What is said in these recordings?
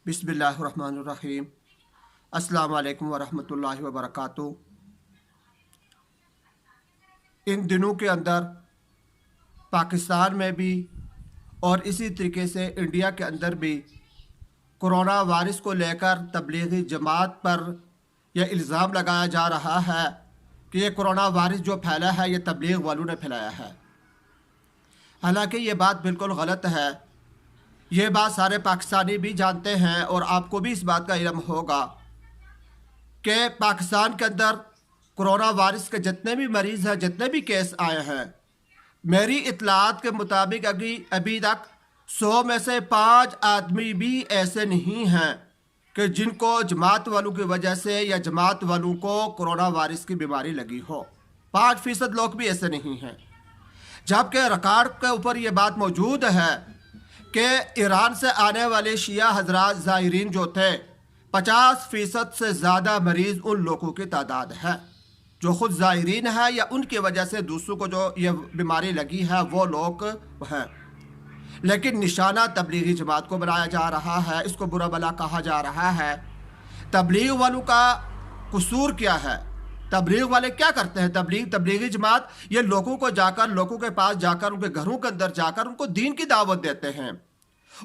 बिस्मिल्लाहिर्रहमानिर्रहीम। अस्सलाम वालेकुम वरहमतुल्लाहि वबरकातुहू। इन दिनों के अंदर पाकिस्तान में भी और इसी तरीके से इंडिया के अंदर भी कोरोना वायरस को लेकर तबलीगी जमात पर यह इल्ज़ाम लगाया जा रहा है कि ये कोरोना वायरस जो फैला है ये तबलीग वालों ने फैलाया है। हालांकि ये बात बिल्कुल गलत है। ये बात सारे पाकिस्तानी भी जानते हैं और आपको भी इस बात का इल्म होगा कि पाकिस्तान के अंदर कोरोना वायरस के जितने भी मरीज़ हैं, जितने भी केस आए हैं, मेरी इत्तलात के मुताबिक अभी तक 100 में से 5 आदमी भी ऐसे नहीं हैं कि जिनको जमात वालों की वजह से या जमात वालों को कोरोना वायरस की बीमारी लगी हो। 5% लोग भी ऐसे नहीं हैं। जबकि रिकॉर्ड के ऊपर ये बात मौजूद है कि ईरान से आने वाले शिया हजरात ज़ायरीन जो थे 50% से ज़्यादा मरीज़ उन लोगों की तादाद है जो ख़ुद ज़ायरीन है या उनकी वजह से दूसरों को जो ये बीमारी लगी है वो लोग हैं। लेकिन निशाना तबलीगी जमात को बनाया जा रहा है, इसको बुरा भला कहा जा रहा है। तबलीग वालों का कसूर क्या है? तबलीग वाले क्या करते हैं? तबलीगी जमात ये लोगों को जाकर, लोगों के पास जाकर, उनके घरों के अंदर जाकर उनको दीन की दावत देते हैं,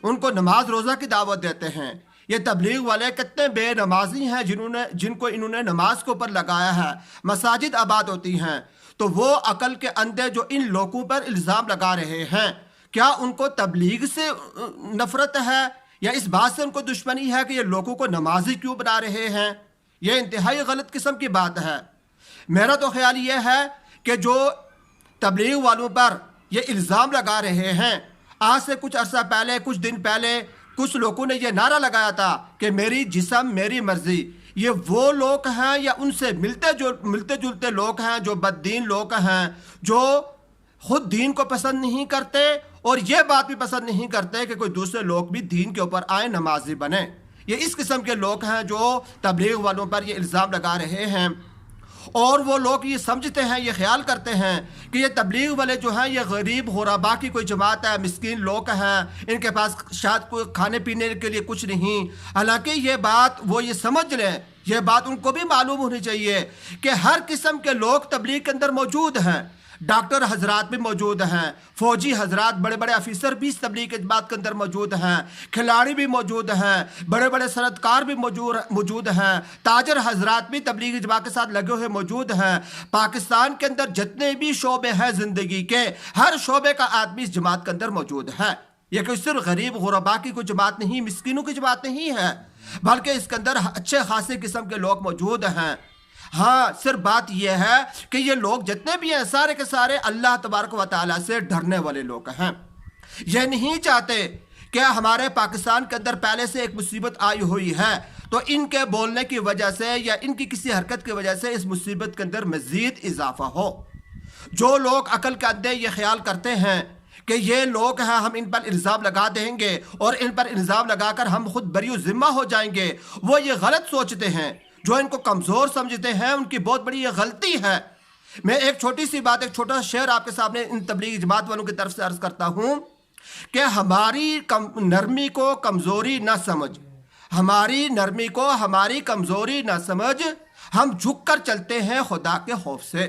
उनको नमाज रोज़ा की दावत देते हैं। ये तबलीग वाले कितने बेनमाजी हैं जिनको इन्होंने नमाज के ऊपर लगाया है। मसाजिद आबाद होती हैं तो वो अकल के अंधे जो इन लोगों पर इल्ज़ाम लगा रहे हैं, क्या उनको तबलीग से नफ़रत है या इस बात से उनको दुश्मनी है कि ये लोगों को नमाजी क्यों बना रहे हैं? ये इंतहाई गलत किस्म की बात है। मेरा तो ख्याल ये है कि जो तबलीग वालों पर ये इल्ज़ाम लगा रहे हैं, आज से कुछ अर्सा पहले, कुछ दिन पहले कुछ लोगों ने ये नारा लगाया था कि मेरी जिस्म मेरी मर्जी। ये वो लोग हैं या उनसे मिलते जुलते लोग हैं जो बददीन लोग हैं, जो खुद दीन को पसंद नहीं करते और ये बात भी पसंद नहीं करते कि कोई दूसरे लोग भी दीन के ऊपर आए, नमाजी बने। ये इस किस्म के लोग हैं जो तबलीग वालों पर ये इल्ज़ाम लगा रहे हैं। और वो लोग ये समझते हैं, ये ख्याल करते हैं कि ये तबलीग वाले जो हैं ये गरीब गुरबा की कोई जमात है, मिस्कीन लोग हैं, इनके पास शायद कोई खाने पीने के लिए कुछ नहीं। हालांकि ये बात वो ये समझ लें, ये बात उनको भी मालूम होनी चाहिए कि हर किस्म के लोग तबलीग के अंदर मौजूद हैं। डॉक्टर हजरात भी मौजूद हैं, फौजी हजरात, बड़े बड़े अफिसर भी इस तबलीग के बात के अंदर मौजूद हैं, खिलाड़ी भी मौजूद हैं, बड़े बड़े सनतकार भी मौजूद हैं, ताजर हजरात भी तबलीगी जमात के साथ लगे हुए मौजूद हैं। पाकिस्तान के अंदर जितने भी शोबे हैं ज़िंदगी के, हर शोबे का आदमी इस जमात के अंदर मौजूद है। यह कोई सिर्फ गरीब गुरबा की कोई जमात नहीं, मिस्किनों की जमात नहीं है, बल्कि इसके अंदर अच्छे खासे किस्म के लोग मौजूद हैं। हाँ, सिर्फ बात यह है कि ये लोग जितने भी हैं सारे के सारे अल्लाह तबारक व तआला से डरने वाले लोग हैं। ये नहीं चाहते कि हमारे पाकिस्तान के अंदर पहले से एक मुसीबत आई हुई है तो इनके बोलने की वजह से या इनकी किसी हरकत की वजह से इस मुसीबत के अंदर मज़ीद इजाफा हो। जो लोग अकल के अंदर ये ख्याल करते हैं कि ये लोग हैं, हम इन पर इल्ज़ाम लगा देंगे और इन पर इल्ज़ाम लगाकर हम खुद बरी ज़िम्मा हो जाएंगे, वो ये गलत सोचते हैं। जो इनको कमज़ोर समझते हैं उनकी बहुत बड़ी ये गलती है। मैं एक छोटी सी बात, एक छोटा शेर आपके सामने इन तबलीगी जमात वालों की तरफ से अर्ज़ करता हूँ कि हमारी नरमी को कमज़ोरी ना समझ, हमारी नरमी को हमारी कमज़ोरी ना समझ, हम झुक कर चलते हैं खुदा के खौफ से।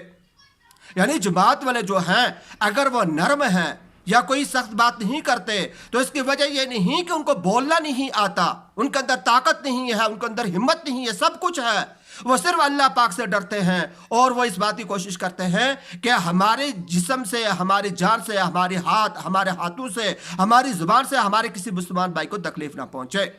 यानी जमात वाले जो हैं अगर वो नरम हैं या कोई सख्त बात नहीं करते तो इसकी वजह यह नहीं कि उनको बोलना नहीं आता, उनके अंदर ताकत नहीं है, उनके अंदर हिम्मत नहीं है, सब कुछ है। वो सिर्फ अल्लाह पाक से डरते हैं और वो इस बात की कोशिश करते हैं कि हमारे जिस्म से, हमारी जान से, हमारे हाथों से, हमारी ज़ुबान से हमारे किसी मुसलमान भाई को तकलीफ ना पहुंचे।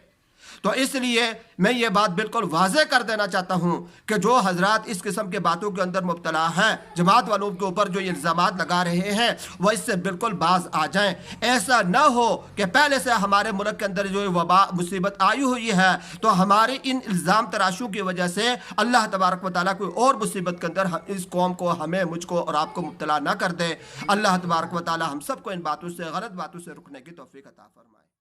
तो इसलिए मैं ये बात बिल्कुल वाज़ेह कर देना चाहता हूँ कि जो हजरात इस किस्म के बातों के अंदर मुब्तला हैं, जमात वालों के ऊपर जो इल्ज़ामात लगा रहे हैं, वह इससे बिल्कुल बाज आ जाएं। ऐसा ना हो कि पहले से हमारे मुल्क के अंदर जो वबा मुसीबत आई हुई है तो हमारे इन इल्ज़ाम तराशों की वजह से अल्लाह तबारक व तआला कोई और मुसीबत के अंदर इस कौम को, हमें, मुझको और आपको मुब्तला ना कर दे। अल्लाह तबारक व तआला हम सबको इन बातों से, गलत बातों से रुकने की तौफीक अता फरमाए।